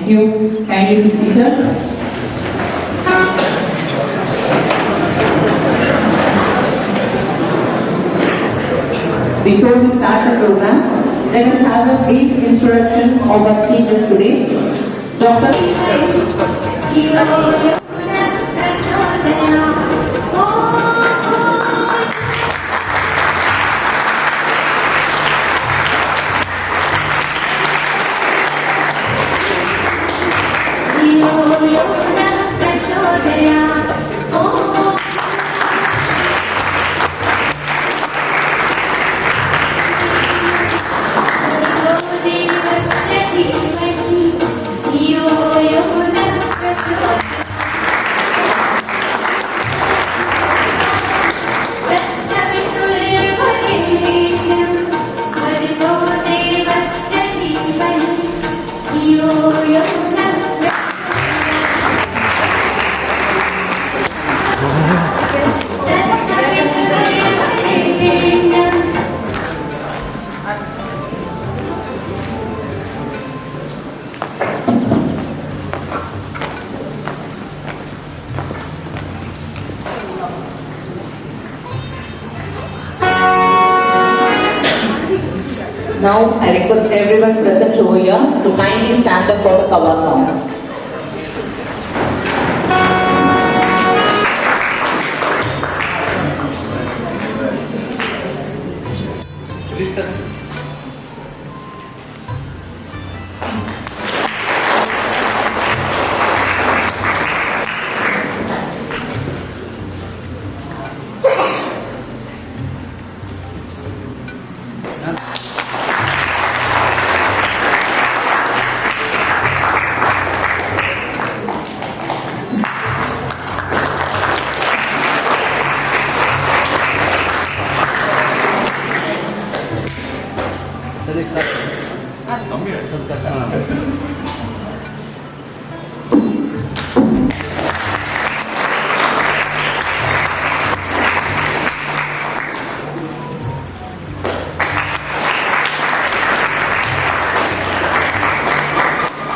Thank you. Kindly be seated. Before we start the program, let us have a brief introduction of our teachers today. Dr. Now I request everyone present over here to kindly stand up for the Kava song.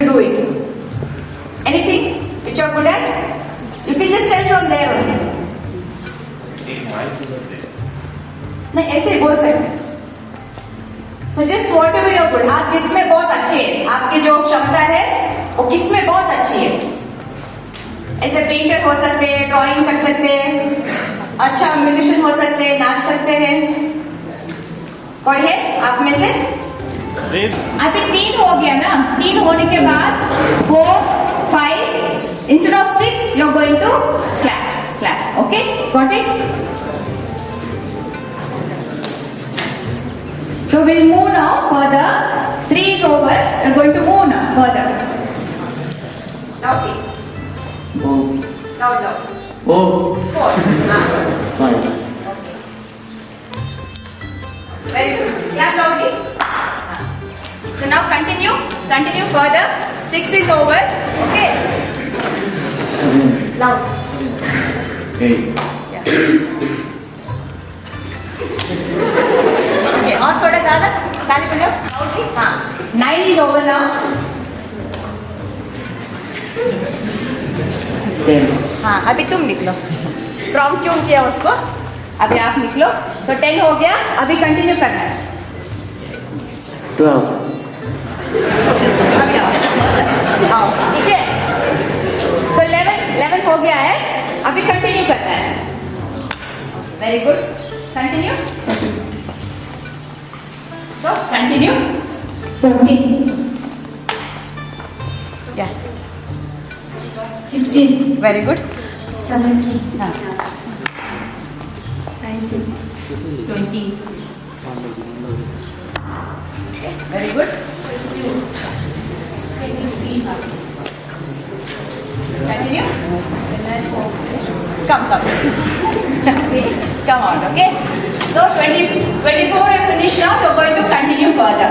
Do it. Anything which you are good at, you can just tell from there only. नहीं ऐसे ही बोल सकते. So just whatever you are good. आप जिसमें बहुत अच्छे हैं, आपकी जो क्षमता है, वो किसमें बहुत अच्छी है. ऐसे पेंटर हो सकते हैं, ड्राइंग कर सकते हैं, अच्छा म्यूजिशियन हो सकते हैं, नाच सकते हैं. कौन है आप में से? अभी 3 हो गया ना. 3 होने के बाद 4, 5 instead of 6 you're going to clap. Okay, got it? So we'll move now further. 3 is over. We're going to move now further. Now please. Loud. 4. Very good. Clap loudly. So now continue further. 6 is over. Okay. Loud. Yeah. Okay. और थोड़ा ज़्यादा ताली बजाओ. Loudly. हाँ. 9 is over now. 10. हाँ. अभी तुम निकलो. प्रॉम्प्ट क्यों किया उसको? अभी आप निकलो. So 10 हो गया. अभी कंटिन्यू करना है. 12. अभी आओ. ठीक है. तो 11 हो गया है. अभी कंटिन्यू करना है. Very good. Continue. So continue. 14. Yeah. 16. Very good. 17. हाँ. 19. 20. Very good. 22. 23. Continue. And that's all. Come. Come out. Okay. So 24 you finish now. You're going to continue further.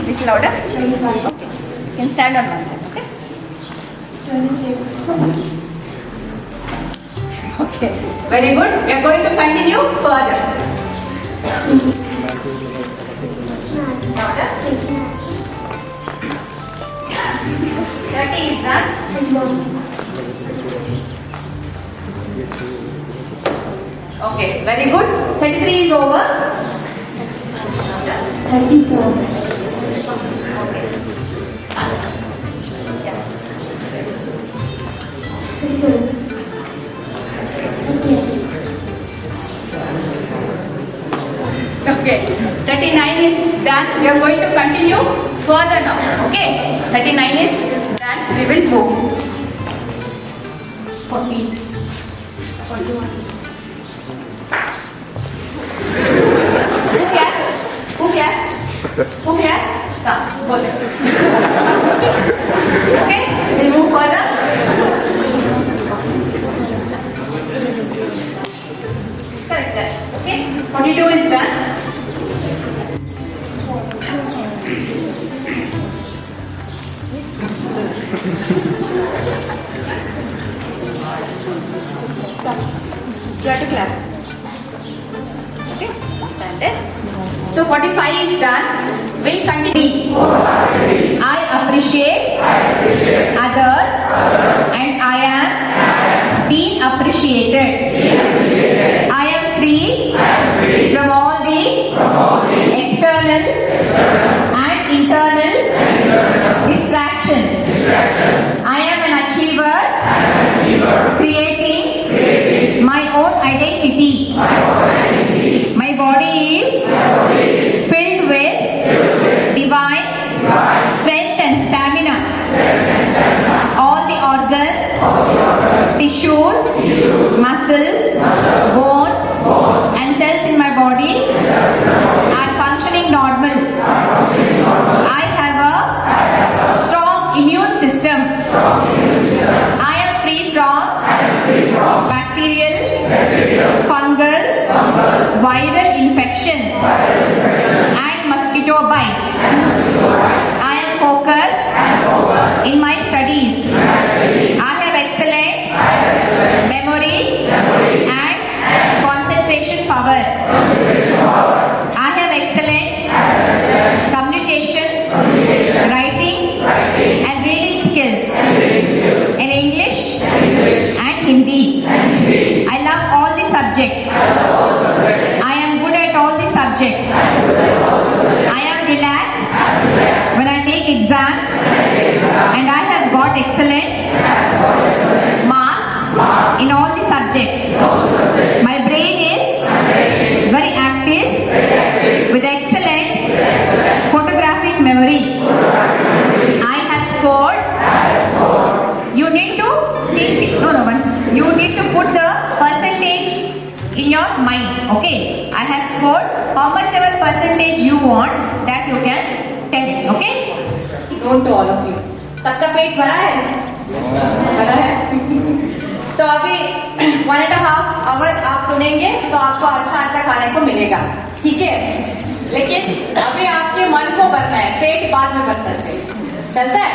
Little louder. 25. Okay. You can stand on one side. Okay. 26. Okay. Very good. We are going to continue further. Louder. 30 is done. Okay, very good. 33 is over. 34. Okay. Yeah. 37. Okay. 39 is done. We are going to continue further now. Okay. 39 is done. We will move. 40. 41. Who here? Who here? Come, बोले. Okay, we'll move further. Correct, correct. Okay, 42 is done. You have to clap. Okay, stand there. So 45 is done. We'll continue. I appreciate others and I am being appreciated. I am free from all the external and internal distractions. I am an achiever, creating my own identity. My body is filled with divine strength and stamina. All the organs, tissues, muscles, bones, and cells in my body are functioning normal. I have a strong immune system. I am free from bacterial, fungal, viral infections and mosquito bite. I am focused in my studies. I have excellent memory and concentration power. I have excellent communication, writing and reading skills in English and Hindi. I love all the subjects. I am good at all the subjects. I am relaxed when I take exams and I have got excellent marks in all the subjects. My brain is very active with excellent photographic memory. I have scored. You need to think. You need to put the percentage in your mind. Okay. I have scored how much ever percentage you want that you can tell it. Okay. Known to all of you. सबका पेट भरा है? भरा है? तो अभी 1.5 hour आप सुनेंगे तो आपको अच्छा अच्छा खाने को मिलेगा. ठीक है? लेकिन अभी आपके मन को भरना है, पेट बाद में भर सकते हैं. चलता है?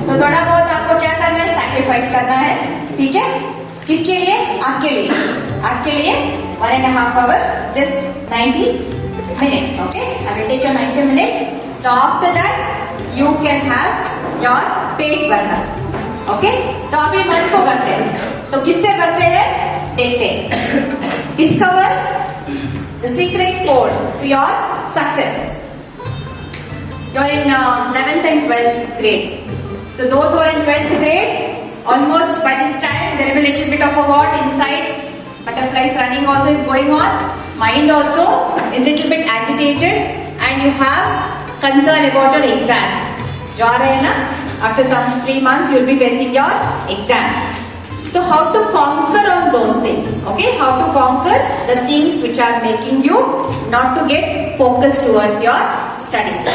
तो थोड़ा बहुत आपको क्या करना है? सैक्रिफाइस करना है. ठीक है? किसके लिए? आपके लिए. आपके लिए 1.5 hour, just 90 minutes. Okay? I will take your 90 minutes. So after that, you can have your पेट भरना. Okay? So अभी मन को भरते हैं. तो किससे भरते हैं? देखते हैं. Discover the secret code to your success. You're in 11th and 12th grade. So those who are in 12th grade, almost by this time there will be a little bit of a what inside. Butterflies running also is going on. Mind also is little bit agitated and you have concern about your exams. जो आ रहे हैं ना? After some 3 months you will be facing your exam. So how to conquer all those things? Okay, how to conquer the things which are making you not to get focused towards your studies.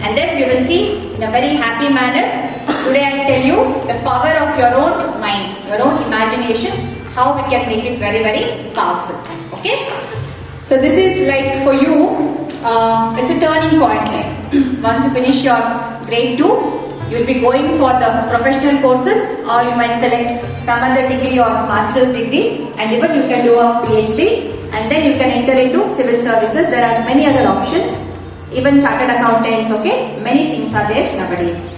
And then we will see in a very happy manner. Today I tell you the power of your own mind, your own imagination, how we can make it very, very powerful. Okay? So this is like for you, it's a turning point. Like once you finish your grade 2, you will be going for the professional courses, or you might select some other degree or master's degree, and even you can do a PhD, and then you can enter into civil services. There are many other options, even chartered accountants. Okay, many things are there nowadays.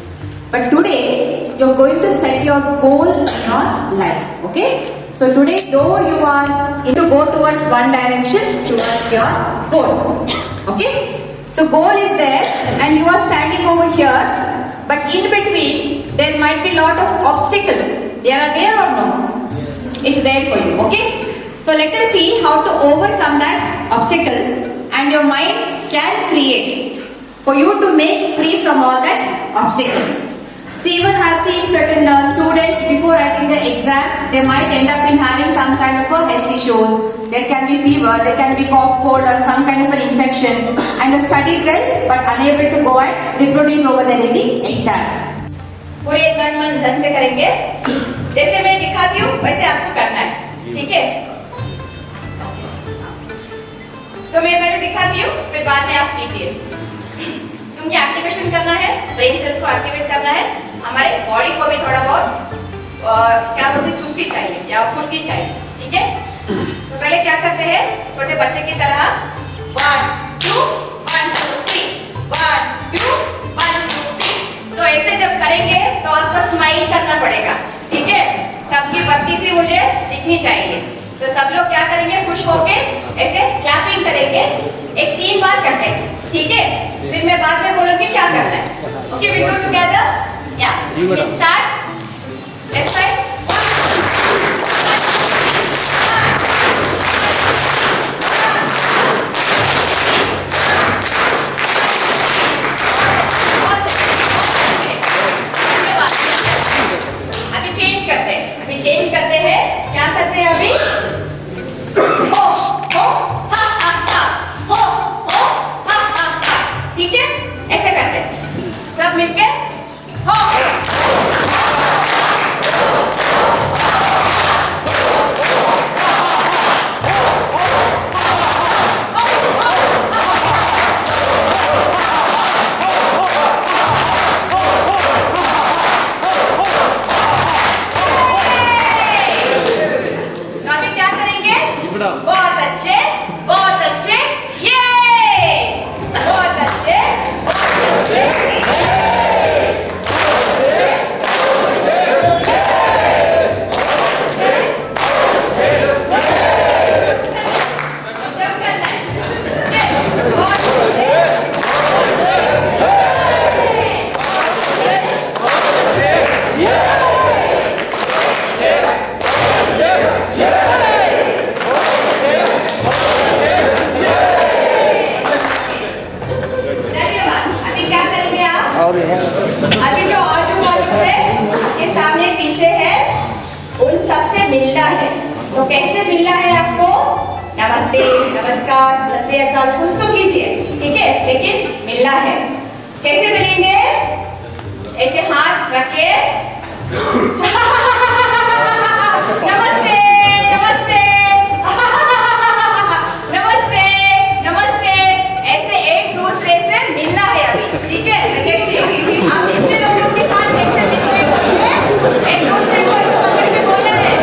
But today, you're going to set your goal in your life. Okay? So today, though you are to go towards one direction, towards your goal. Okay? So goal is there and you are standing over here, but in between, there might be lot of obstacles. They are there or no? It's there for you. Okay? So let us see how to overcome that obstacles, and your mind can create for you to make free from all that obstacles. See, even I've seen certain students before writing the exam, they might end up in having some kind of a health issues. There can be fever, there can be cough, cold, or some kind of an infection, and you studied well but unable to go and reproduce over there in the exam. पूरे तन मन धन से करेंगे, जैसे मैं दिखाती हूँ वैसे आपको करना है, ठीक है? तो मैं पहले दिखाती हूँ, फिर बाद में आप कीजिए। क्योंकि एक्टिवेशन करना है, ब्रेन सेल्स को एक्टिवेट करना है, हमारे बॉडी को भी थोड़ा बहुत क्या बोलते हैं, चुस्ती चाहिए या फुर्ती चाहिए, ठीक है? तो पहले क्या करते हैं, छोटे बच्चे की तरह 1 2 1 2 3 1 2 1 2 3। तो ऐसे जब करेंगे तो आपको स्माइल करना पड़ेगा, ठीक है? सबकी बत्ती से मुझे दिखनी चाहिए। तो सब लोग क्या करेंगे, खुश होके ऐसे क्लैपिंग करेंगे, एक 3 बार करते हैं, ठीक है? फिर मैं बाद में बोलूंगी क्या करना है। ओके, वी डू टुगेदर, या लेट्स स्टार्ट। Let's try. अभी चेंज करते हैं, क्या करते हैं अभी? हो हो हा हा हा, हो हो हा हा हा, ठीक है? ऐसे करते हैं सब मिलके, हो। बहुत अच्छे, बहुत अच्छे, ये बहुत अच्छे, बहुत अच्छे, अभी जो है ये सामने पीछे है, उन सबसे मिलना है। तो कैसे मिलना है आपको? नमस्ते, नमस्कार, सत श्री अकाल कुछ तो कीजिए, ठीक है? लेकिन मिलना है। कैसे मिलेंगे? ऐसे हाथ रख के नमस्ते नमस्ते नमस्ते नमस्ते, ऐसे एक दूसरे से मिलना है अभी, ठीक है? मैं देखती हूँ आप कितने लोगों के साथ ऐसे मिलते हैं, एक दूसरे को पकड़ के बोले हैं।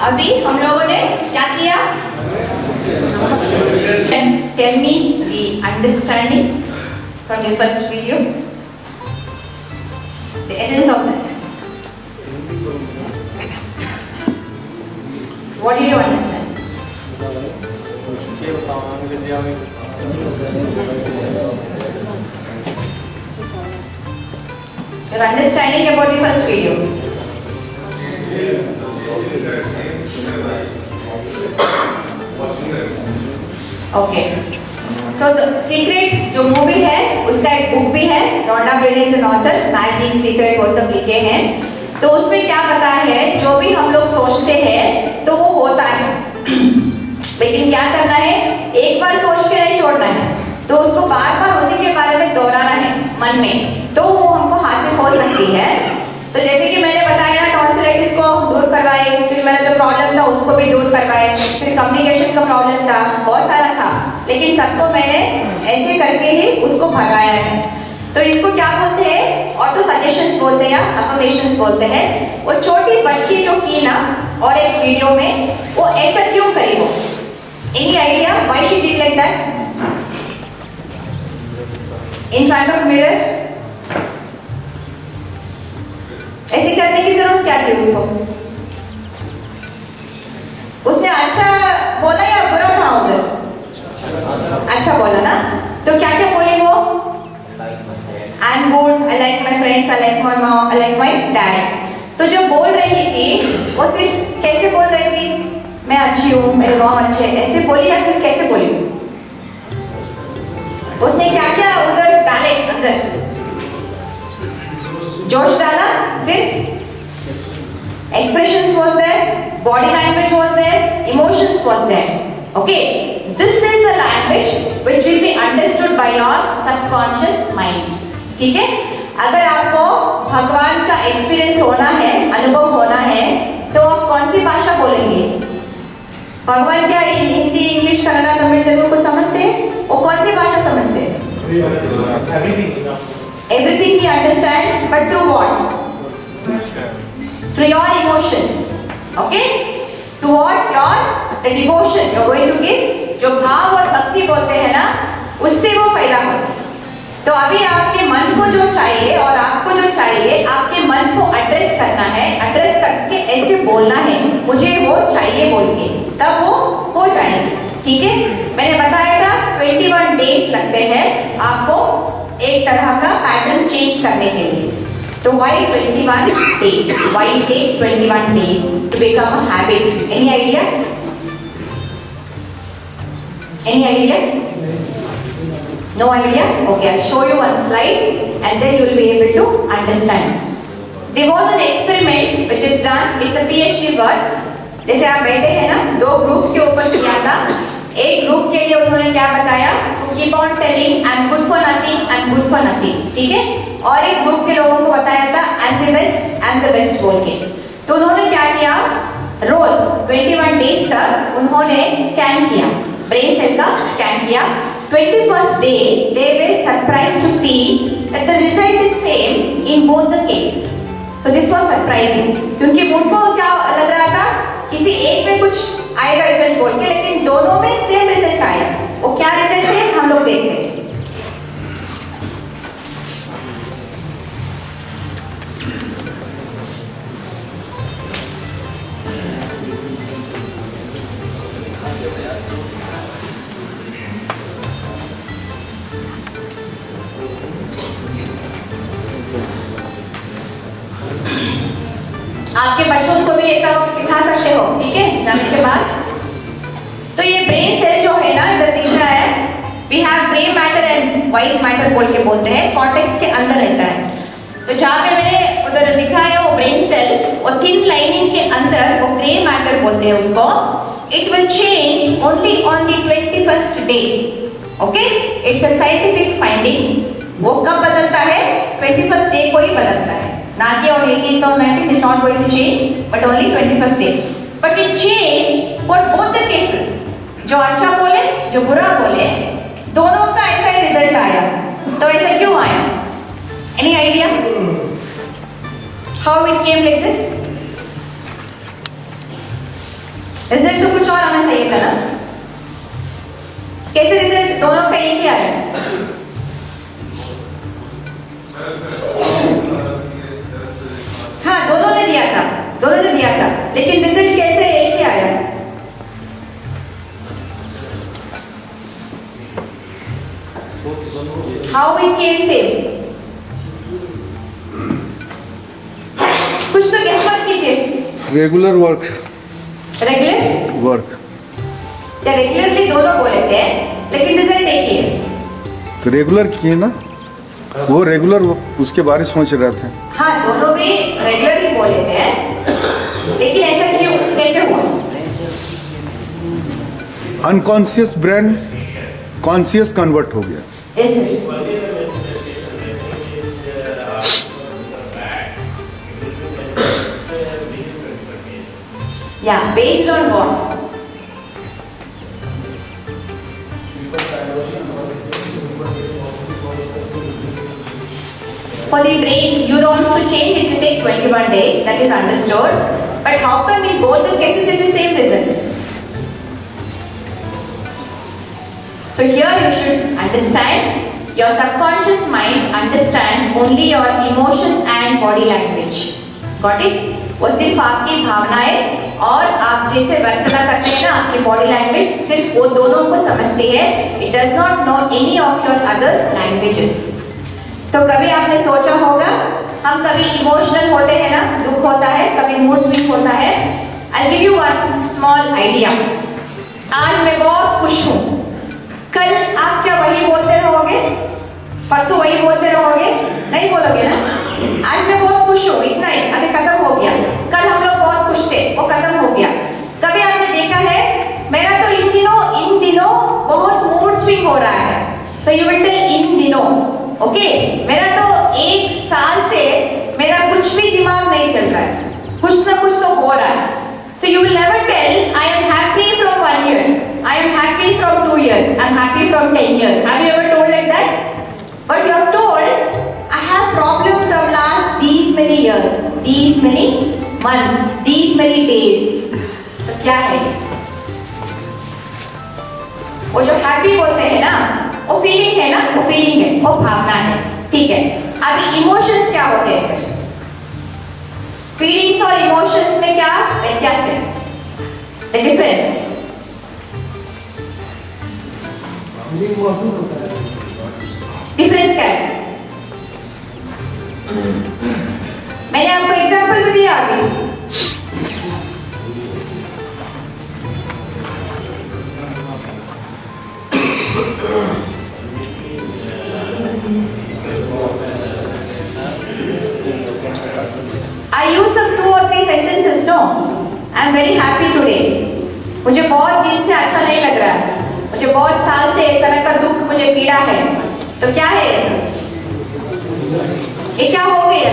अभी हम लोगों ने क्या किया? Tell me the understanding from your first video, the essence of that. What did you understand? Your understanding about the first video. Okay so secret जो मूवी है उसका एक बुक भी है, Rhonda Byrne is an author, magic secret वो सब लिखे हैं। तो उसमें क्या पता है, जो भी हम लोग सोचते हैं तो वो होता है, लेकिन क्या करना है, एक बार सोच के नहीं छोड़ना है, तो उसको बार बार उसी के बारे में दोहराना है मन में, तो वो हमको हासिल हो सकती है। तो जैसे कि मैंने बताया टॉन्सिलाइटिस को दूर करवाए, फिर मेरा जो प्रॉब्लम था उसको भी दूर करवाए, फिर कम्युनिकेशन का प्रॉब्लम था, बहुत सारा था, लेकिन सबको मैंने ऐसे करके ही उसको भगाया है। तो इसको क्या बोलते हैं, ऑटो सजेशंस बोलते हैं या अफर्मेशंस बोलते हैं। वो छोटी बच्ची जो की ना और एक वीडियो में, वो ऐसा क्यों करी वो, any idea why she did like that in front of mirror? ऐसे करने की जरूरत क्या थी उसको? उसने अच्छा बोला या बुरा था उधर? अच्छा बोला ना। तो क्या क्या बोली वो? I am good, I like my friends, I like my mom, I like my dad. तो जो बोल रही थी वो सिर्फ कैसे बोल रही थी, मैं अच्छी हूँ, मेरे मॉम अच्छे, ऐसे बोली या फिर कैसे बोली? उसने क्या क्या उधर डाले अंदर, जोश डाला, फिर expressions was there, body language was there, emotions was there. Okay, this is the language which will be understood by your subconscious mind. ठीक है? अगर आपको भगवान का एक्सपीरियंस होना है, अनुभव होना है, तो आप कौन सी भाषा बोलेंगे? भगवान क्या हिंदी, इंग्लिश, कन्नड़ा, तमिल, तेलुगु को समझते हैं? वो कौन सी भाषा समझते हैं? Everything he understands, but through what? Through your emotions. Okay? To what? The devotion you're going to give. जो भाव और भक्ति बोलते हैं ना, उससे वो पैदा होता है। तो अभी आपके मन को जो चाहिए और आपको जो चाहिए, आपके मन को एड्रेस करना है, एड्रेस करके ऐसे बोलना है, मुझे वो चाहिए बोल के, तब वो हो जाएंगे। ठीक है? मैंने बताया था 21 डेज लगते हैं आपको एक तरह का पैटर्न चेंज करने के लिए। तो why 21 days? Why it takes 21 days to become a habit? Any idea? Any idea? No idea? Okay, I'll show you one slide and then you will be able to understand. There was an experiment which is done. It's a PhD work. जैसे आप बैठे हैं ना, दो groups के ऊपर किया था। एक ग्रुप के लिए उन्होंने क्या बताया, keep on telling I am good for nothing, I am good for nothing, ठीक है। और एक ग्रुप के लोगों को बताया था I am the best, I am the best बोल के। तो उन्होंने क्या किया, रोज 21 डेज तक उन्होंने स्कैन किया, ब्रेन सेल का स्कैन किया। 21st day they were surprised to see that the result is same in both the cases. So this was surprising, क्योंकि उनको क्या लग रहा था, किसी एक में कुछ आएगा रिजल्ट बोल के, लेकिन दोनों में सेम रिजल्ट आया। वो क्या रिजल्ट है हम लोग देखते हैं। आपके बच्चों को भी ऐसा सिखा सकते हो, ठीक है, नमी के बाद। तो ये ब्रेन सेल जो है ना, इधर दिख रहा है, we have grey matter and white matter बोल के बोलते हैं, कॉर्टेक्स के अंदर रहता है। तो जहाँ पे मैंने उधर दिखा है वो ब्रेन सेल, वो थिन लाइनिंग के अंदर वो ग्रे मैटर बोलते हैं उसको। It will change only on the 21st day, okay, it's a scientific finding. वो कब बदलता है, 21st डे को ही बदलता है, ना कि on 18th or 19th is not going to change, but only 21st day. But it changed for both the cases. जो अच्छा बोले, जो बुरा बोले, दोनों का ऐसा ही रिजल्ट आया। तो ऐसा क्यों आया? Any idea? How it came like this? Result तो कुछ और आना चाहिए था ना? कैसे रिजल्ट दोनों का एक ही आया? हाँ, दोनों ने दिया था, लेकिन रिजल्ट कैसे एक ही आया? How it came same? कुछ तो गेस मत कीजिए। Regular work. Regular work. या रेगुलरली दोनों बोले थे, लेकिन रिजल्ट एक ही है। तो रेगुलर किए ना, वो रेगुलर उसके बारे में सोच रहे थे। हाँ, दोनों भी रेगुलर ही बोले थे, लेकिन ऐसा क्यों, कैसे हुआ? अनकॉन्शियस ब्रेन कॉन्शियस कन्वर्ट हो गया। Yeah, based on what? For the brain neurons to change, it will take 21 days, that is understood. But how come in both the cases it is same result? So here you should understand, your subconscious mind understands only your emotions and body language. Got it? वो सिर्फ आपकी भावनाएं और आप जैसे वर्तन करते हैं ना, आपकी बॉडी लैंग्वेज, सिर्फ वो दोनों को समझती है। It does not know any of your other languages. तो कभी आपने सोचा होगा, हम कभी इमोशनल होते हैं ना, दुख होता है, कभी मूड स्विंग होता है। I give you one small idea. आज मैं बहुत खुश हूँ, कल आप क्या वही बोलते रहोगे? परसों वही बोलते रहोगे? नहीं बोलोगे ना। आज मैं बहुत खुश हूँ, इतना ही, अभी खत्म हो गया। कल हम लोग बहुत खुश थे, वो खत्म हो गया। कभी आपने देखा है, मेरा तो इन दिनों बहुत मूड स्विंग हो रहा है। सो यू विल टेल इन दिनों, ओके? मेरा तो एक साल से मेरा कुछ भी दिमाग नहीं चल रहा है, कुछ ना कुछ तो हो रहा है। So you will never tell I am happy from 1 year, I am happy from 2 years, I am happy from 10 years. Have you ever told like that? But you have told, I have problems from last these many years, these many months, these many days. तो क्या है? वो जो happy बोलते हैं ना, वो feeling है ना, वो feeling है, वो भावना है, ठीक है? अभी emotions क्या होते हैं? Feelings और emotions में क्या व्यत्यास है? The difference. डिफरेंस क्या है? मैंने आपको एग्जांपल भी दिया अभी। I use some 2 or 3 sentences. No, I am very happy today. मुझे बहुत दिन से अच्छा नहीं लग रहा है, मुझे बहुत साल से एक तरह का दुख मुझे पीड़ा है। तो क्या है ये सब? ये क्या हो गया?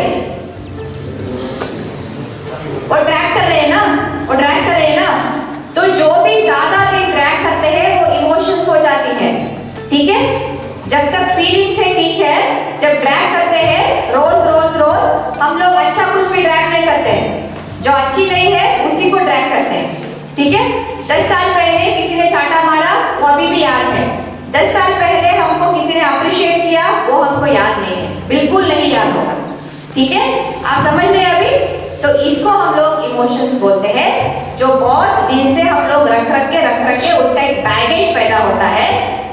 वो ड्रैग कर रहे हैं ना, वो ड्रैग कर रहे हैं ना। तो जो भी ज्यादा दिन ड्रैग करते हैं वो इमोशंस हो जाती है, ठीक है? जब तक फीलिंग से ठीक है, जब ड्रैग करते हैं रोज रोज रोज, हम लोग अच्छा कुछ भी ड्रैग नहीं करते हैं, जो अच्छी नहीं है उसी को ड्रैग करते हैं, ठीक है? 10 साल पहले किसी ने चाटा मारा, वो अभी भी याद है। 10 साल पहले हमको किसी ने अप्रिशिएट किया, वो हमको याद नहीं है, बिल्कुल नहीं याद होगा, ठीक है? आप समझ रहे हैं अभी? तो इसको हम लोग इमोशंस बोलते हैं, जो बहुत दिन से हम लोग रख के उसका एक बैगेज पैदा होता है,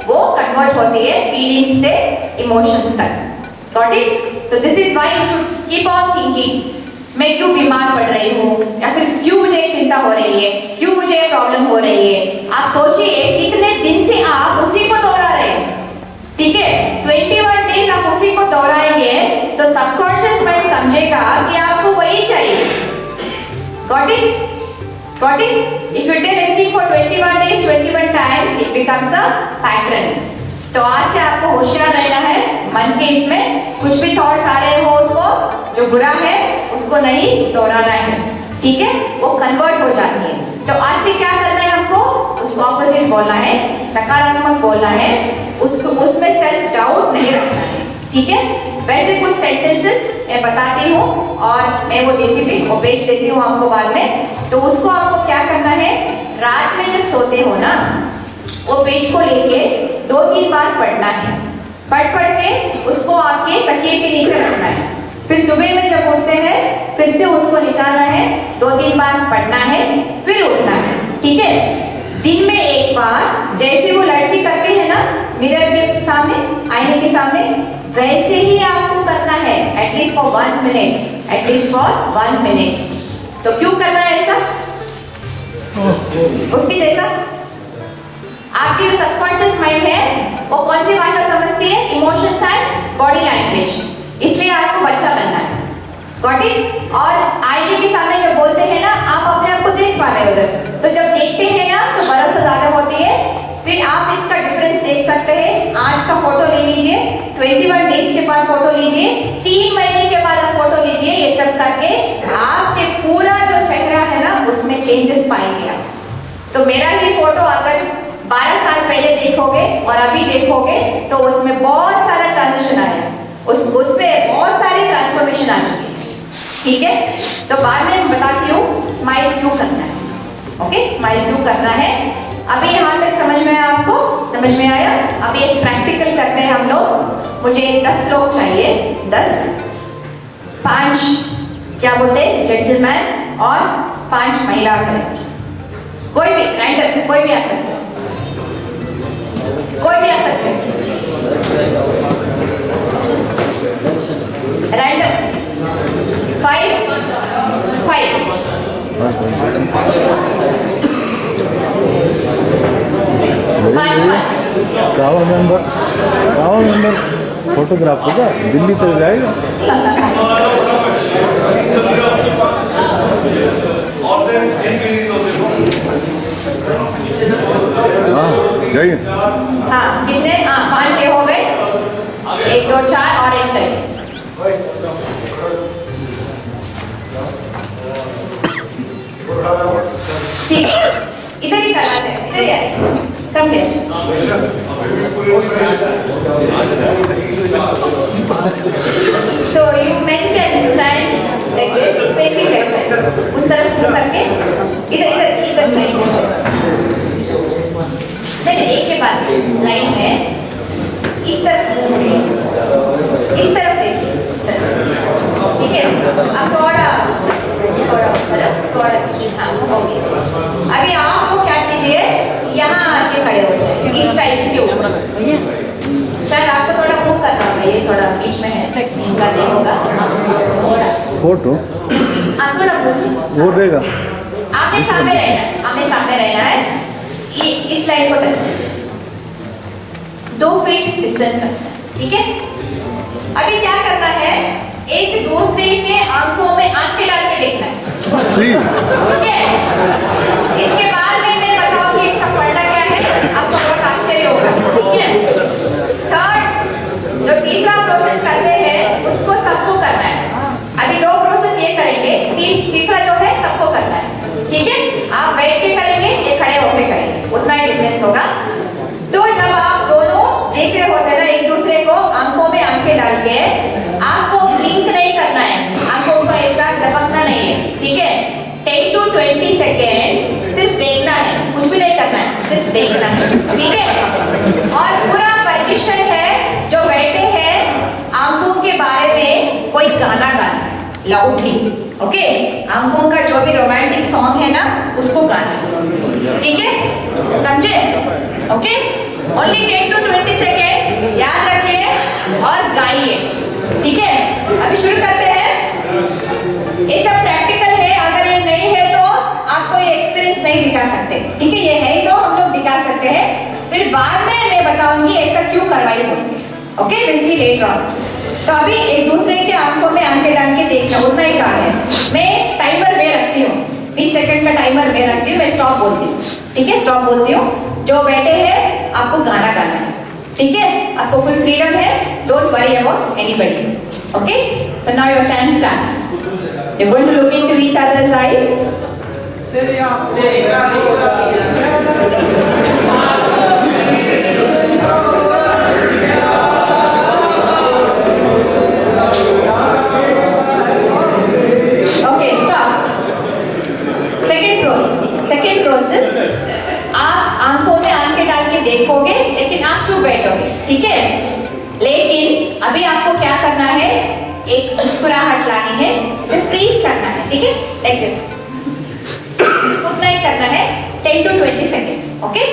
वो कन्वर्ट होती है फीलिंग्स से इमोशंस तक। Got it? So this is why you should keep on thinking, मैं क्यों बीमार पड़ रही हूँ, या फिर क्यों मुझे चिंता हो रही है, क्यों मुझे प्रॉब्लम हो रही है। आप सोचिए कितने दिन से आप उसी को दोहरा रहे हैं, ठीक है? 21 डेज आप उसी को दोहराएंगे तो सबकॉन्शियस माइंड समझेगा कि आपको वही चाहिए। Got it? Got it? If you tell anything for 21 days 21 times, it becomes a pattern. तो आज से आपको होशियार रहना है, मन के इसमें कुछ भी थॉट्स आ रहे हो उसको, जो बुरा है उसको नहीं दोहराना है, ठीक है? वो कन्वर्ट हो जाती है। तो आज से क्या करना है हमको? उसको ऑपोजिट बोलना है, सकारात्मक बोलना है, उसको उसमें सेल्फ डाउट नहीं रखना है, ठीक है? वैसे कुछ सेंटेंसेस मैं बताती हूँ और मैं वो देती भी, वो पेज देती हूँ आपको बाद में। तो उसको आपको क्या करना है, रात में जब सोते हो ना, वो पेज को लेके 2-3 बार पढ़ना है। पढ़ के उसको आपके तकिए के नीचे रखना है। फिर सुबह में जब उठते हैं फिर से उसको निकालना है, 2-3 बार पढ़ना है, फिर उठना है, ठीक है? दिन में एक बार, जैसे वो लड़की करती है ना मिरर के सामने, आईने के सामने, वैसे ही आपको करना है, at least for 1 minute, at least for 1 minute। तो क्यों करना है ऐसा? उसकी जैसा आपकी जो सबकॉन्शियस माइंड है वो कौन सी भाषा समझती है? Emotions and body language. इसलिए आपको बच्चा बनना है। Got it? और आईडी के सामने जब बोलते हैं ना, आप अपने आप को देख पा रहे हो उधर, तो जब देखते हैं ना तो भरोसा ज्यादा होती है। फिर आप इसका डिफरेंस देख सकते हैं। आज का फोटो ले लीजिए, 21 डेज के बाद फोटो लीजिए, 3 महीने के बाद आप फोटो लीजिए। ये सब करके आपके पूरा जो चेहरा है ना उसमें चेंजेस पाएंगे आप। तो मेरा ही फोटो अगर 12 साल पहले देखोगे और अभी देखोगे तो उसमें बहुत सारा ट्रांजिशन आया, उसमें बहुत सारी ट्रांसफॉर्मेशन आ चुकी है। ठीक है, तो बाद में मैं बताती हूँ स्माइल क्यों करना है। ओके, स्माइल क्यों करना है। अभी यहाँ तक समझ में आया आपको? समझ में आया? अभी एक प्रैक्टिकल करते हैं हम लोग। मुझे 10 लोग चाहिए, 10, 5 क्या बोलते हैं जेंटलमैन और 5 महिला चाहिए। कोई भी रैंडम, कोई भी आ सकते हैं, कोई भी आ सकते हैं, रैंडम। 5 गाँव मेंबर फोटोग्राफ होगा, दिल्ली तक जाएगा। हाँ जाइए। हाँ कितने? हाँ 5 ये हो गए, 1 2 4 और 1 चाहिए। ठीक है, इधर ही करना है, इधर ही आए, कम है। So you men can stand like this, facing left side. उस तरफ से करके इधर लाइन नहीं, एक के पास लाइन है, इस तरफ मुड़िए, इस तरफ देखिए, ठीक है। अब थोड़ा हाँ हो गया। अभी आपको क्या कीजिए, यहाँ आके खड़े हो जाए इस टाइप के ऊपर। शायद आपको थोड़ा मूव करना होगा, ये थोड़ा बीच में है, नहीं होगा थोड़ा फोटो आप थोड़ा मूव वो देगा। आपने सामने रहना है, आपने सामने रहना है। ये इस लाइन को टच कीजिए, 2 फीट डिस्टेंस रखना है, ठीक है। अभी क्या करना है, एक दूसरे के आंखों में आंखें डाल के देखना है, ठीक है। इसके बाद में मैं बताऊंगी इसका पलटा क्या है, आपको बहुत आश्चर्य होगा, ठीक है। थर्ड, जो तीसरा प्रोसेस करते हैं उसको सबको करना है। अभी 2 प्रोसेस ये करेंगे, तीसरा जो है सबको करना है, ठीक है। आप बैठ के करेंगे, ये खड़े होकर करेंगे, उतना ही डिफरेंस होगा। तो जब आप दोनों देख रहे होते हैं ना एक दूसरे को, आंखों में आंखें डाल के, आपको ब्लिंक नहीं करना है, आंखों को ऐसा झपकना नहीं है, ठीक है। 10 to 20 सेकेंड सिर्फ देखना है, कुछ भी नहीं करना है, सिर्फ देखना है, ठीक है। और पूरा परमिशन है जो बैठे हैं आंखों के बारे में कोई गाना गाना लाउडली, ओके। आंखों का जो भी रोमांटिक सॉन्ग है ना उसको गाना, ठीक है, समझे? ओके, ओनली 10 to 20 सेकेंड याद रखिए और गाइए, ठीक है। अभी शुरू करते हैं। ये सब प्रैक्टिकल है, अगर ये नहीं है तो आपको ये एक्सपीरियंस नहीं दिखा सकते, ठीक है। ये है तो हम लोग दिखा सकते हैं, फिर बाद में मैं बताऊंगी ऐसा क्यों करवाई होगी, okay, will see later on. तो अभी एक दूसरे के आंखों में आंखें डाल के देखना, उतना ही काम है। मैं टाइमर में रखती हूँ, 20 सेकंड में टाइमर में रखती हूँ, मैं स्टॉप बोलती हूँ, ठीक है, स्टॉप बोलती हूँ। जो बैठे हैं आपको गाना गाना है, ठीक है, आपको फुल फ्रीडम है, don't worry about anybody, okay. So now your time starts, you are going to look into each other's eyes. Okay, stop. Second process, आप आंखों में आंखें डाल के देखोगे, लेकिन आप चुप बैठोगे, ठीक है। लेकिन अभी आपको क्या करना है, एक मुस्कुराहट लानी है, इसे फ्रीज करना है, ठीक है, लाइक दिस, उतना ही करना है, 10 to 20 seconds, okay.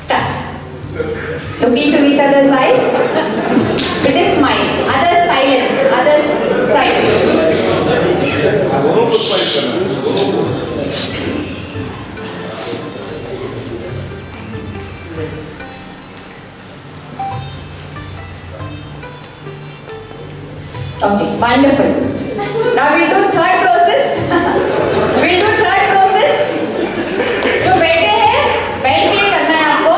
Start. Look into each other's eyes with a smile, others silence, others silence. Wonderful. Now we'll do third process. We'll do third process. जो बैठे हैं बैठ के करना है आपको,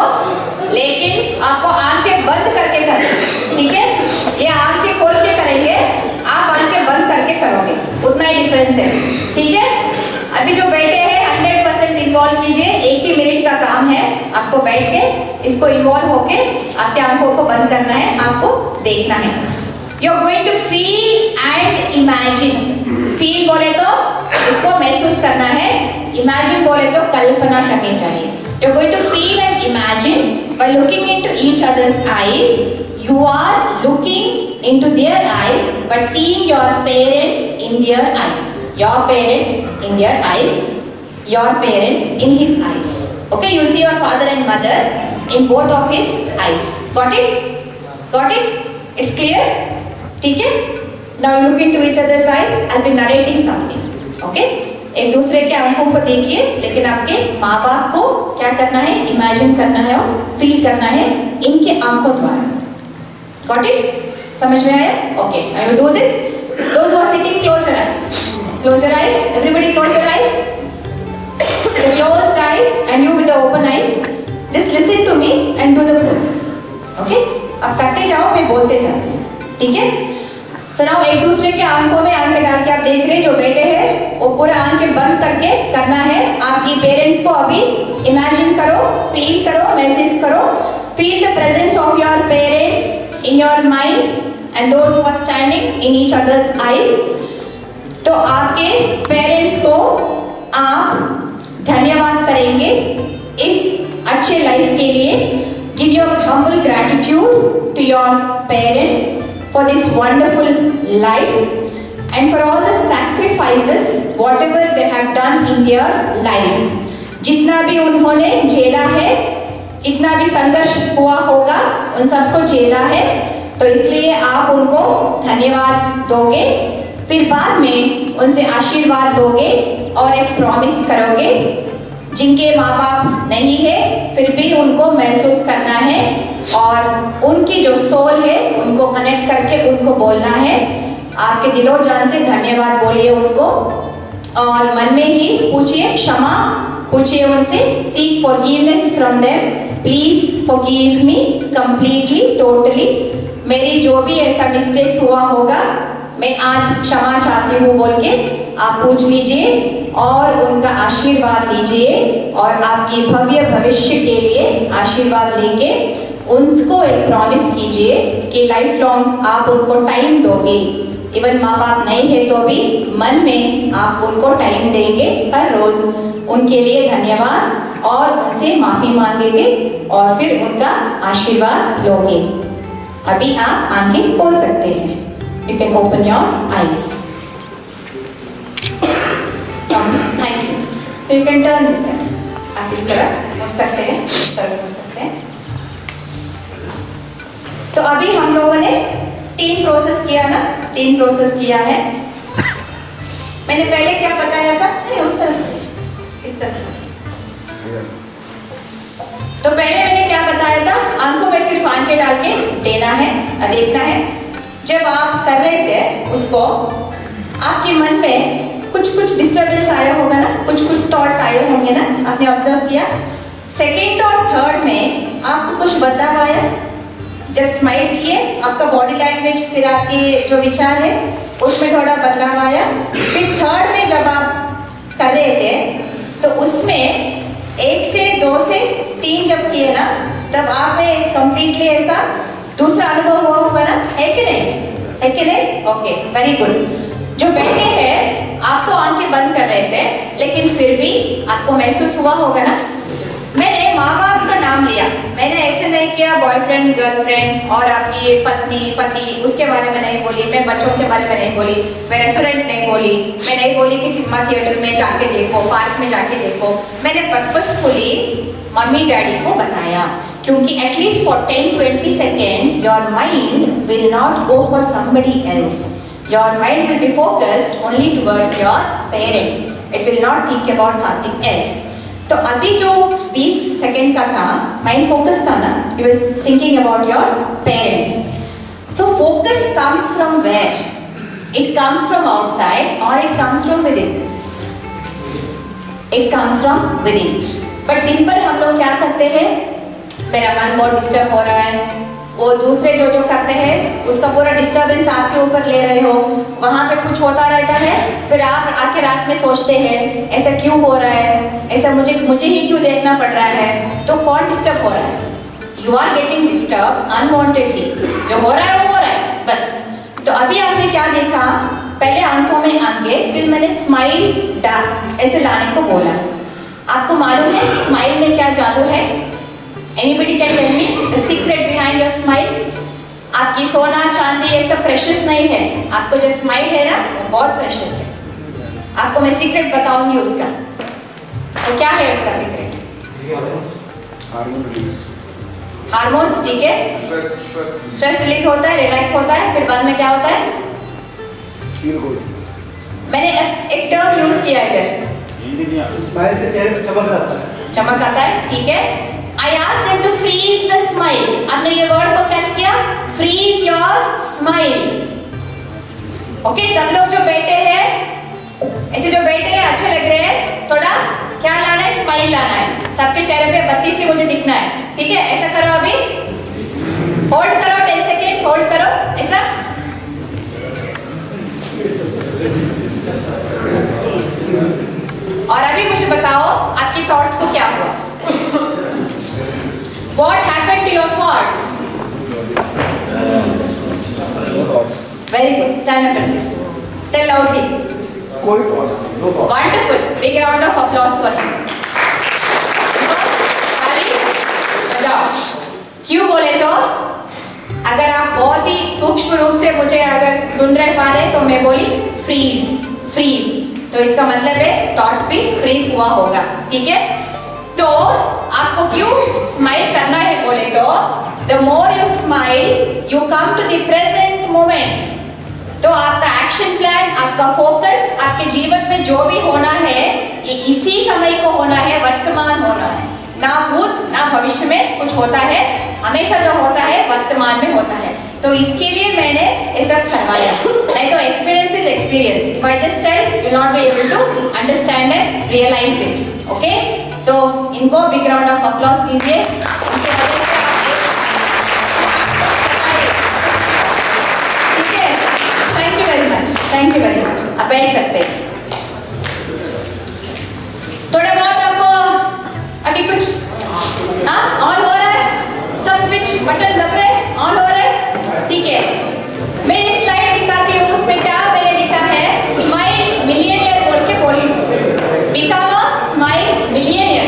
लेकिन आपको आंखें बंद करके करना है, ठीक है? ये आंखें खोल के करेंगे, आप आंखें बंद करके करोगे, उतना ही डिफरेंस है, ठीक है? अभी जो बैठे हैं 100% इन्वॉल्व कीजिए, एक ही मिनट का काम है, आपको बैठ के इसको इन्वॉल्व होके आपके आंखों को बंद करना है, आपको देखना है। You are going to feel and imagine. Feel बोले तो इसको महसूस करना है, इमेजिन बोले तो कल्पना करनी चाहिए। You are going to feel and imagine by looking into each other's eyes. You are looking into their eyes but seeing your parents in their eyes. Your parents in their eyes, your parents in his eyes. Okay, you see your father and mother in both of his eyes. Got it? Got it? It's clear? ठीक है? Now look into each other's eyes. I'll be narrating something. Okay? एक दूसरे के आंखों को देखिए, लेकिन आपके माँ बाप को क्या करना है? इमेजिन करना है और फील करना है इनके आंखों द्वारा. Got it? समझ में आया? Okay. I will do this. Those who are sitting, close your eyes. Close your eyes. Everybody close your eyes. The closed eyes and you with the open eyes. Just listen to me and do the process. Okay? अब करते जाओ, मैं बोलते जाती हूँ. ठीक है? So now एक दूसरे के आंखों में आंखें डाल के आप देख रहे हैं, जो बैठे हैं वो पूरा आंखें बंद करके करना है. आपकी पेरेंट्स को अभी इमेजिन करो, फील करो, महसूस करो. Feel the presence of your parents in your mind and those who are standing in each other's eyes. तो आपके पेरेंट्स को आप धन्यवाद करेंगे इस अच्छे लाइफ के लिए. Give your humble gratitude to your parents for this wonderful life and for all the sacrifices whatever they have done in their life. जितना भी उन्होंने झेला है, कितना भी संघर्ष हुआ होगा, उन सबको झेला है, तो इसलिए आप उनको धन्यवाद दोगे. फिर बाद में उनसे आशीर्वाद दोगे और एक प्रॉमिस करोगे. जिनके माँ बाप नहीं है फिर भी उनको महसूस करना है और उनकी जो सोल है उनको कनेक्ट करके उनको बोलना है. आपके दिलो जान से धन्यवाद बोलिए उनको और मन में ही पूछिए, क्षमा पूछिए उनसे. Seek forgiveness from them. Please forgive me completely, totally. मेरी जो भी ऐसा मिस्टेक्स हुआ होगा मैं आज क्षमा चाहती हूँ बोल के आप पूछ लीजिए और उनका आशीर्वाद लीजिए और आपकी भव्य भविष्य के लिए आशीर्वाद लेके उनको एक प्रॉमिस कीजिए कि लाइफ लॉन्ग आप उनको टाइम दोगे. इवन माँ बाप नहीं है तो भी मन में आप उनको टाइम देंगे, हर रोज उनके लिए धन्यवाद और उनसे माफी मांगेंगे और फिर उनका आशीर्वाद लोगे. अभी आप आंखें खोल सकते हैं. You can open your eyes. Thank you. So you can turn this side. आप इस तरफ मुड़ सकते हैं, इस तरफ मुड़ सकते हैं. तो अभी हम लोगों ने 3 प्रोसेस किया ना, 3 प्रोसेस किया है. मैंने पहले क्या बताया था? नहीं, उस तरफ, इस तरफ. तो पहले मैंने क्या बताया था? आंखों में सिर्फ आंखें डाल के देना है, देखना है. जब आप कर रहे थे उसको, आपके मन में कुछ कुछ डिस्टर्बेंस आया होगा ना, कुछ कुछ थॉट्स आए होंगे ना, आपने ऑब्जर्व किया. सेकेंड और थर्ड में आपको कुछ बदलाव आया. जब स्माइल किए आपका बॉडी लैंग्वेज, फिर आपके जो विचार है उसमें थोड़ा बदलाव आया. फिर थर्ड में जब आप कर रहे थे तो उसमें 1 से 2 से 3 जब किए ना, तब आप में कंप्लीटली ऐसा दूसरा अनुभव हुआ होगा ना, है कि नहीं? है कि नहीं? Okay, very good. जो बैठे हैं आप तो आंखें बंद कर रहे थे, लेकिन फिर भी आपको महसूस हुआ होगा ना. मैंने माँ बाप का नाम लिया, मैंने ऐसे नहीं किया बॉयफ्रेंड गर्लफ्रेंड और आपकी पत्नी पति उसके बारे में नहीं बोली, मैं बच्चों के बारे में नहीं बोली, मैं रेस्टोरेंट नहीं बोली, मैं नहीं बोली कि सिनेमा थिएटर में जाके देखो, पार्क में जाके देखो. मैंने पर्पसफुली मम्मी डैडी को बताया क्योंकि at least for 10-20 seconds your mind will not go for somebody else. Your mind will be focused only towards your parents. It will not think about something else. तो अभी जो 20 सेकेंड का था, mind focus था ना, you was thinking about your parents. So focus comes from where? It comes from outside or it comes from within. It comes from within. But दिन भर हम लोग क्या करते हैं? मेरा मन बहुत डिस्टर्ब हो रहा है, वो दूसरे जो जो करते हैं उसका पूरा डिस्टर्बेंस आपके ऊपर ले रहे हो, वहां पे कुछ होता रहता है, फिर आप आके रात में सोचते हैं ऐसा क्यों हो रहा है, ऐसा मुझे ही क्यों देखना पड़ रहा है। तो कौन डिस्टर्ब हो रहा है? You are getting disturb unwantedly. जो हो रहा है वो हो रहा है बस। तो अभी आपने क्या देखा? पहले आंखों में आंखें, फिर मैंने स्माइल ऐसे लाने को बोला। आपको मालूम है स्माइल में क्या जादू है? Anybody can tell me the secret behind your smile? आपकी सोना चांदी ये सब प्रेशियस नहीं है, आपको जो स्माइल है ना वो बहुत प्रेशियस है। आपको मैं सीक्रेट बताऊंगी उसका। तो क्या है उसका सीक्रेट? Hormone release. हार्मोन्स, ठीक है। स्ट्रेस रिलीज होता है, रिलैक्स होता है, फिर बाद में क्या होता है? Feel good. मैंने एक टर्म यूज किया इधर, स्माइल से चेहरे पे चमक आता है। चमक आता है, ठीक है। I asked them to freeze the smile. आपने ये वर्ड को कैच किया? Freeze your smile. ओके, सब लोग जो बैठे हैं, ऐसे जो बैठे हैं अच्छे लग रहे हैं, थोड़ा क्या लाना है? स्माइल लाना है। सबके चेहरे पे बत्ती से मुझे दिखना है, ठीक है? ऐसा करो, अभी होल्ड करो 10 सेकेंड्स, होल्ड करो ऐसा। और अभी मुझे बताओ आपकी थॉट्स को क्या हुआ? What happened to your thoughts? Very good. Stand up and tell loudly. कोई thoughts नहीं, no thoughts. Wonderful. Big round of applause for him. ताली बजाओ। क्यों बोले तो? अगर आप बहुत ही सूक्ष्म रूप से मुझे अगर सुन रहे पा रहे तो मैं बोली फ्रीज, फ्रीज। तो इसका मतलब है थॉट्स भी फ्रीज हुआ होगा, ठीक है? तो आपको क्यों स्माइल करना है बोले तो the more you smile you come to the present moment. तो आपका एक्शन प्लान, आपका फोकस, आपके जीवन में जो भी होना है ये इसी समय को होना है, वर्तमान होना है। ना भूत ना भविष्य में कुछ होता है, हमेशा जो होता है वर्तमान में होता है। तो इसके लिए मैंने ऐसा करवाया। नहीं तो experience is experience. If I just tell you will not be able to understand and realise it. Okay, so इनको बिग राउंड ऑफ अप्लॉज दीजिए। ठीक है, thank you very much, thank you very much. आप बैठ सकते हैं। थोड़ा बहुत आपको अभी कुछ ऑन हो रहा है, सब स्विच बटन दब रहे, ऑन हो रहे, ठीक है। मैं एक स्लाइड दिखाती हूँ, उसमें क्या मैंने लिखा है, स्माइल मिलियनियर बोल के बोली, बिकम अ स्माइल मिलियनियर।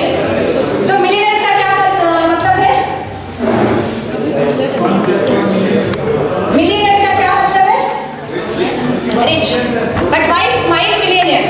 तो मिलियनियर का क्या मतलब है? मिलियनियर का क्या मतलब है? Rich. But why smile millionaire?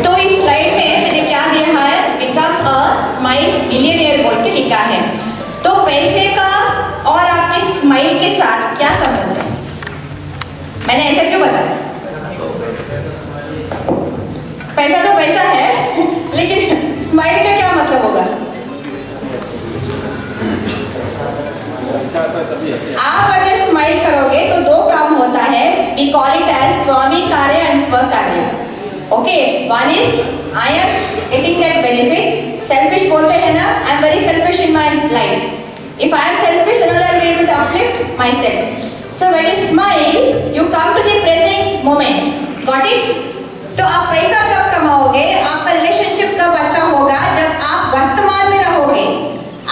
तो इस स्लाइड में मैंने क्या दिया है, बिकम अ स्माइल मिलियनियर बोल के लिखा है। तो पैसे का और आपके स्माइल के साथ क्या संबंध है? मैंने ऐसा क्यों बताया? पैसा तो पैसा है, लेकिन स्माइल का क्या मतलब होगा? आप अगर स्माइल करोगे तो दो काम होता है, वी कॉल इट एज स्वामी कार्य एंड स्व कार्य। Okay, one is I am getting that benefit. Selfish बोलते हैं ना, I am very selfish in my life. If I am selfish, another will be able to uplift myself. So when you smile, you come to the present moment. Got it? तो आप पैसा कब कमाओगे, आपका relationship कब अच्छा होगा? जब आप वर्तमान में रहोगे।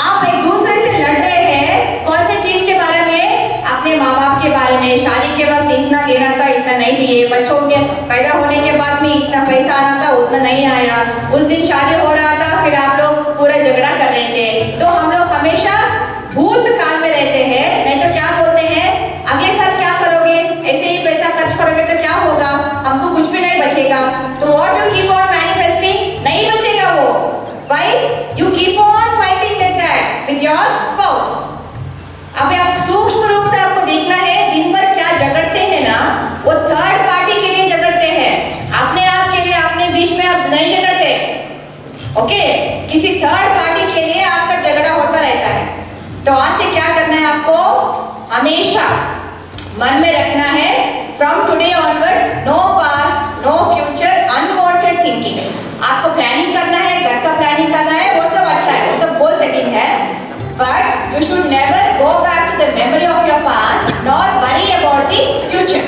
आप एक दूसरे से लड़ रहे हैं, कौन सी चीज के बारे में? अपने माँ बाप के बारे में। शादी के वक्त इतना देना था, इतना नहीं दिए। बच्चों के पैदा होने के बाद में इतना पैसा आना था, उतना नहीं आया। उस दिन शादी हो रहा था, फिर आप लोग पूरा झगड़ा कर रहे थे। तो हम लोग मन में रखना है from today onwards no past no future unwanted thinking. आपको प्लानिंग करना है, घर का प्लानिंग करना है, वो सब अच्छा है, वो सब गोल सेटिंग है, but you should never go back to the memory of your past nor worry about the future.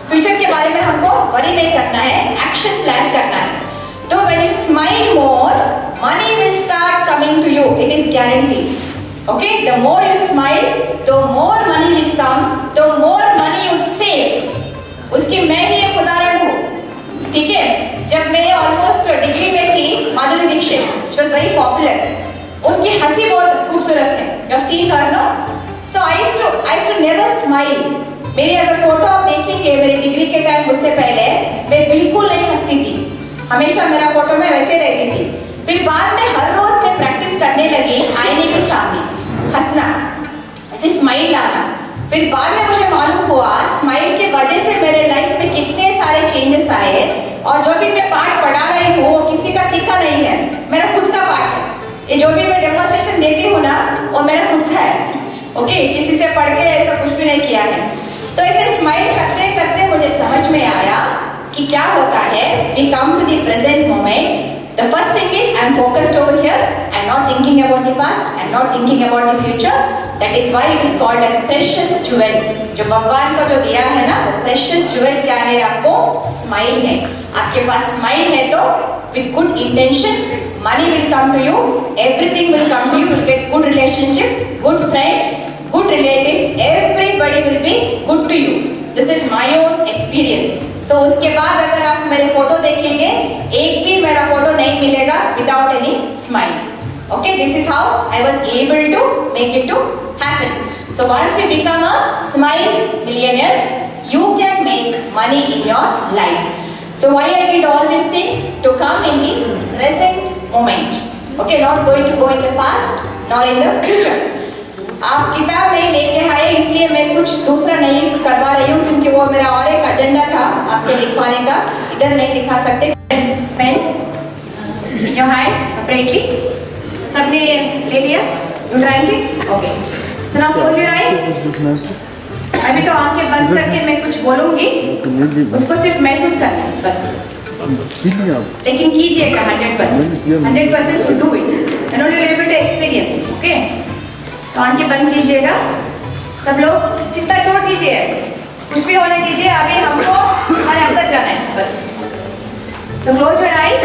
Future के बारे में हमको वरी नहीं करना है, एक्शन प्लान करना है। तो when you smile more money will start coming to you, it is guaranteed. Okay, the more you smile, the more money will come, the more money you save. उसकी मैं ही एक उदाहरण हूँ, ठीक है? जब मैं ऑलमोस्ट डिग्री में थी, Madhuri Dixit, she was very popular. उनकी हंसी बहुत खूबसूरत है। You have seen her, no? So I used to never smile. मेरी अगर फोटो आप देखेंगे मेरी डिग्री के टाइम उससे पहले, मैं बिल्कुल नहीं हंसती थी। हमेशा मेरा फोटो में वैसे रहती थी। फिर बाद में हर रोज मैं प्रैक्टिस करने लगी आईने के सामने हंसना, ऐसे स्माइल लाना। फिर बाद में मुझे मालूम हुआ स्माइल के वजह से मेरे लाइफ में कितने सारे चेंजेस आए, और जो भी मैं पाठ पढ़ा रही हूँ वो किसी का सीखा नहीं है, मेरा खुद का पाठ है। ये जो भी मैं डेमोन्स्ट्रेशन देती हूँ ना, वो मेरा खुद का है। ओके, किसी से पढ़ के ऐसा कुछ भी नहीं किया है। तो ऐसे स्माइल करते करते मुझे समझ में आया कि क्या होता है, we come to the present moment. The first thing is I am focused over here. I am not thinking about the past. I am not thinking about the future. That is why it is called as precious jewel. जो भगवान का जो दिया है ना, वो precious jewel क्या है आपको? Smile है। आपके पास smile है तो with good intention, money will come to you. Everything will come to you. You will get good relationship, good friends, good relatives. Everybody will be good to you. This is my own experience. So उसके बाद अगर आप मेरे photo देखेंगे, एक भी मेरा photo नहीं मिलेगा without any smile. Okay, this is how I was able to make it to happen. So once you become a smile millionaire, you can make money in your life. So why I did all these things? To come in the present moment. Okay, not going to go in the past nor in the future. आप किताब नहीं लेके आए इसलिए मैं कुछ दूसरा नहीं करवा रही हूँ, क्योंकि वो मेरा और एक एजेंडा था आपसे लिखवाने का। इधर नहीं लिखा सकते। Pain in your hand separately, सबने ले लिया? You trying it? Okay, so now close your eyes. अभी तो आंखें बंद करके मैं कुछ बोलूंगी, उसको सिर्फ महसूस करना है बस, लेकिन कीजिएगा 100% to do it and only you able to experience. Okay, तो आंखें बंद कीजिएगा सब लोग, चिंता छोड़ दीजिए, कुछ भी होने दीजिए, अभी हमको हमारे अंदर जाना है बस। तो क्लोज योर आईज,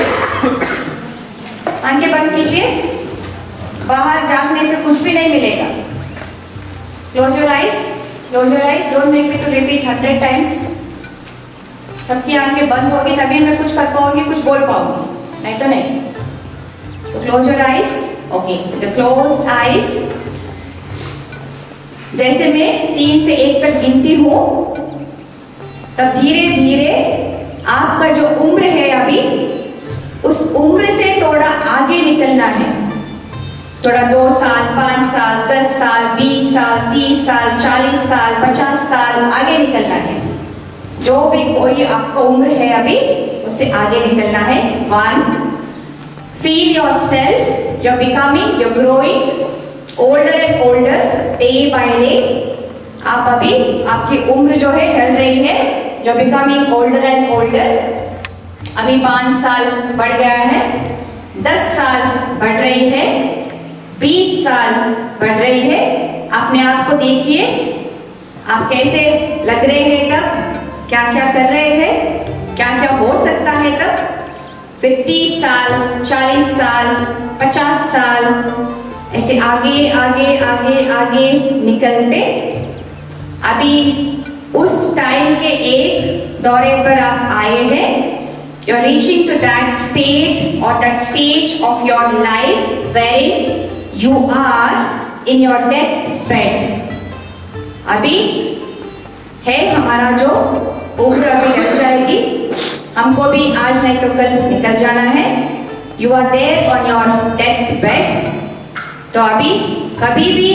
आंखें बंद कीजिए, बाहर झांकने से कुछ भी नहीं मिलेगा। Close your eyes, close your eyes, don't make me to repeat 100 times. सबकी आंखें बंद होगी तभी मैं कुछ कर पाऊंगी, कुछ बोल पाऊंगी, नहीं तो नहीं। So close your eyes. Okay, the closed eyes. जैसे मैं 3 से 1 तक गिनती हूँ, तब धीरे धीरे आपका जो उम्र है अभी, उस उम्र से थोड़ा आगे निकलना है। थोड़ा 2 साल, 5 साल, 10 साल, 20 साल, 30 साल, 40 साल, 50 साल आगे निकलना है। जो भी कोई आपका उम्र है अभी, उससे आगे निकलना है। 1, feel yourself, you're becoming, you're growing older and older day by day. आप अभी आपकी उम्र जो है ढल रही है, जो becoming older and older। अभी 5 साल बढ़ गया है, 10 साल बढ़ रही है, 20 साल बढ़ रही है। अपने आप को देखिए, आप कैसे लग रहे हैं तब, क्या क्या कर रहे हैं, क्या क्या हो सकता है तब। फिर 30 साल, 40 साल, 50 साल, ऐसे आगे आगे आगे आगे निकलते। अभी उस टाइम के एक दौरे पर आप आए हैं। You are reaching to that state और that stage of your life where you are in your death bed. अभी है हमारा जो उम्र अभी लग जाएगी, हमको भी आज नहीं तो कल निकल जाना है। You are there on your death bed. तो अभी कभी भी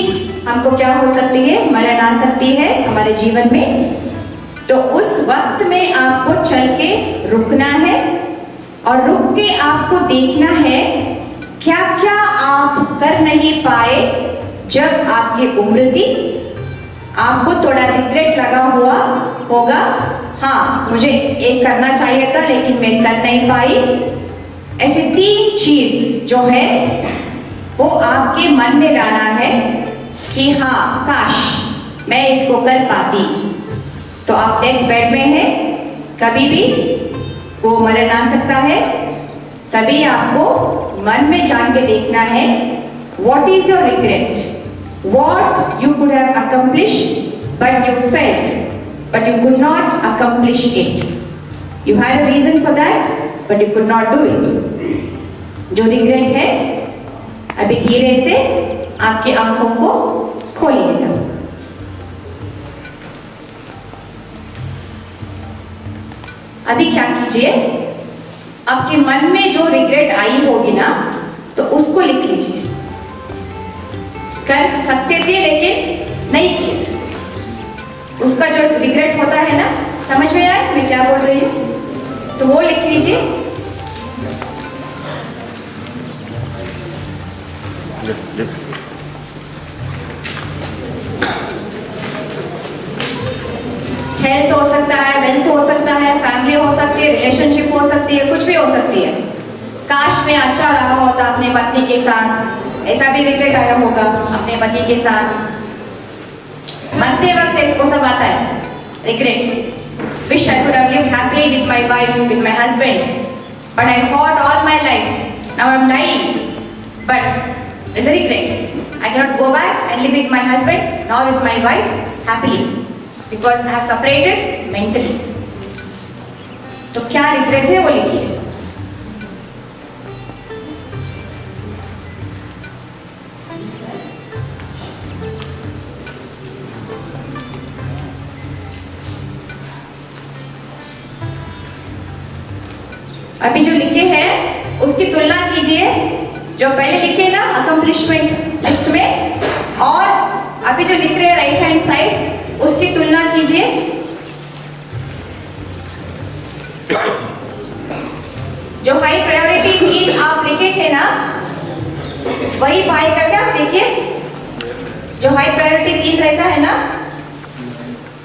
हमको क्या हो सकती है, मरण आ सकती है हमारे जीवन में। तो उस वक्त में आपको चल के रुकना है और रुक के आपको देखना है क्या क्या आप कर नहीं पाए जब आपकी उम्र थी। आपको थोड़ा रिग्रेट लगा हुआ होगा, हाँ मुझे एक करना चाहिए था लेकिन मैं कर नहीं पाई। ऐसे 3 चीज जो है वो आपके मन में लाना है कि हाँ काश मैं इसको कर पाती। तो आप डेथ बेड में हैं, कभी भी वो मरण आ सकता है, तभी आपको मन में जान के देखना है what is your regret, what you could have accomplished but you failed, but you could not accomplish it. You had a reason for that but you could not do it. जो regret है अभी धीरे से आपकी आंखों को खोलिएगा। अभी क्या कीजिए, आपके मन में जो रिग्रेट आई होगी ना तो उसको लिख लीजिए। कर सकते थे लेकिन नहीं किए, उसका जो रिग्रेट होता है ना, समझ में आया मैं क्या बोल रही हूँ, तो वो लिख लीजिए। हेल्थ हो सकता है, वेल्थ हो सकता है, फैमिली हो सकती है, रिलेशनशिप हो सकती है, कुछ भी हो सकती है। काश मैं अच्छा रहा होता अपने पत्नी के साथ, ऐसा भी रिग्रेट आया होगा अपने पति के साथ। मरते वक्त इसको सब आता है regret. Wish I could have lived happily with my wife, with my husband, but I fought all my life, now I am dying, but is a regret. I can not go back and live with my husband nor with my wife happily because I have separated mentally. तो क्या regret है वो लिखिए। अभी जो लिखे हैं उसकी तुलना कीजिए, जो पहले लिखे ना अकम्प्लिशमेंट लिस्ट में, और अभी जो लिख रहे हैं राइट हैंड साइड उसकी तुलना कीजिए। जो हाई प्रायोरिटी 3 आप लिखे थे ना, वही पाएगा क्या? देखिए जो हाई प्रायोरिटी 3 रहता है ना,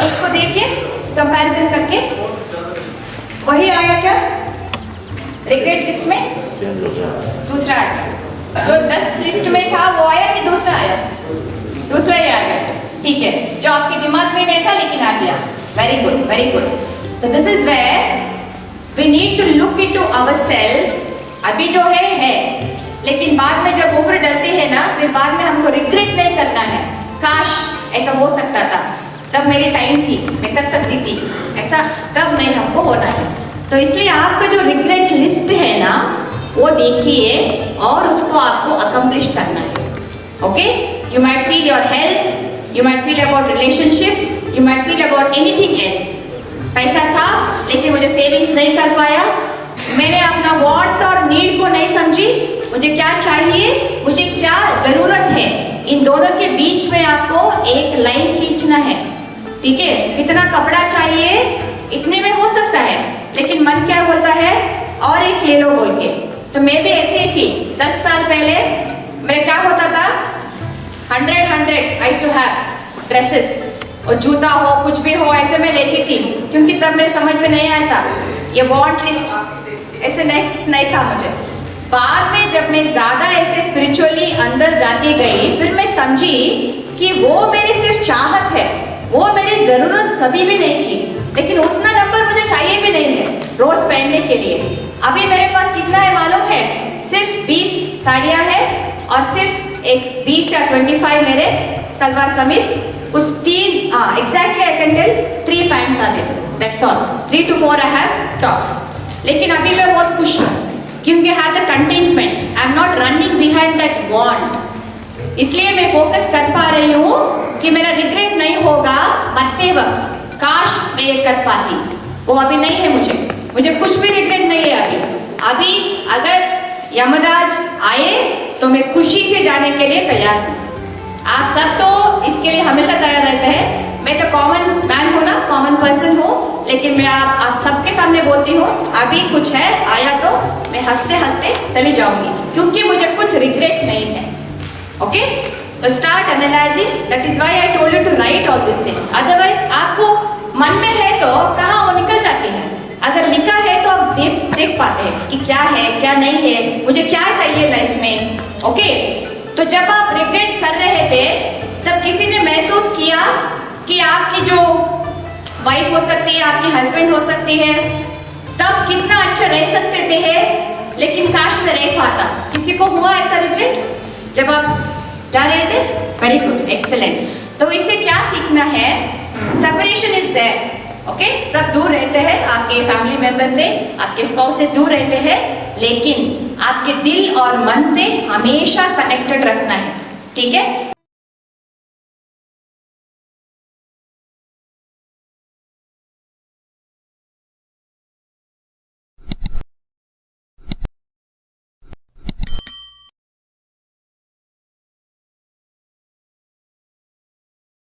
उसको देखिए कंपैरिजन करके, वही आया क्या रिग्रेट लिस्ट में? दूसरा आया। जो 10 लिस्ट में था वो आया कि दूसरा आया? दूसरा ही आ गया, ठीक है, जो आपके दिमाग में नहीं था लेकिन आ गया। Very good, very good. तो this is where we need to look into ourselves. अभी जो है, लेकिन बाद में जब ऊपर डलते हैं ना, फिर बाद में हमको रिग्रेट नहीं करना है, काश ऐसा हो सकता था, तब मेरी टाइम थी, मैं कर सकती थी, ऐसा तब नहीं हमको होना है। तो इसलिए आपका जो रिग्रेट लिस्ट है ना, वो देखिए और उसको आपको अकम्प्लिश करना है। Okay, you might feel your health, you might feel about relationship, you might feel about anything else. पैसा था लेकिन मुझे सेविंग्स नहीं कर पाया, मैंने अपना वांट और नीड को नहीं समझी, मुझे क्या चाहिए, मुझे क्या जरूरत है, इन दोनों के बीच में आपको एक लाइन खींचना है। ठीक है, कितना कपड़ा चाहिए इतने में हो सकता है, लेकिन मन क्या बोलता है, और एक ले लो बोल के। तो मैं भी ऐसे ही थी 10 साल पहले। मेरा क्या होता था, 100 I used to have dresses, और जूता हो कुछ भी हो ऐसे मैं लेती थी, क्योंकि तब मेरे समझ में नहीं आया था ये वांट लिस्ट, ऐसे नहीं था मुझे। बाद में जब मैं ज्यादा ऐसे स्पिरिचुअली अंदर जाती गई, फिर मैं समझी कि वो मेरी सिर्फ चाहत है, वो मेरी जरूरत कभी भी नहीं थी, लेकिन उतना नंबर मुझे चाहिए भी नहीं है रोज पहनने के लिए। अभी मेरे पास कितना है मालूम है? सिर्फ 20 साड़ियां हैं और सिर्फ एक 20 या 25 मेरे सलवार कमीज, कुछ 3 exactly I can tell 3 pants are there, that's all. 3 to 4 I have tops. लेकिन अभी मैं बहुत खुश हूँ क्योंकि I have the contentment, I am not running behind that want. इसलिए मैं फोकस कर पा रही हूँ कि मेरा रिग्रेट नहीं होगा मरते वक्त, काश मैं ये कर पाती। वो अभी नहीं है, मुझे कुछ भी रिग्रेट नहीं है अभी। अभी अगर यमराज आए तो मैं खुशी से जाने के लिए तैयार हूँ। आप सब तो इसके लिए हमेशा तैयार रहते हैं। मैं तो कॉमन मैन हूँ ना, कॉमन पर्सन हूँ, लेकिन मैं आप सबके सामने बोलती हूँ, अभी कुछ है आया तो मैं हंसते हंसते चली जाऊंगी, क्योंकि मुझे कुछ रिग्रेट नहीं है। Okay, so start analyzing. That is why I told you to write all these things. Otherwise तो जब आप रिग्रेट कर रहे थे तब किसी ने महसूस किया कि आपकी जो वाइफ हो सकती है, आपकी हस्बैंड हो सकती है, तब कितना अच्छा रह सकते थे, लेकिन काश में रह पाता। किसी को हुआ ऐसा रिग्रेट जब आप जा रहे थे? Very good, excellent. तो इससे क्या सीखना है? Separation is there, okay. सब दूर रहते हैं आपके फैमिली मेंबर से, आपके स्पाउस से दूर रहते हैं, लेकिन आपके दिल और मन से हमेशा कनेक्टेड रखना है, ठीक है।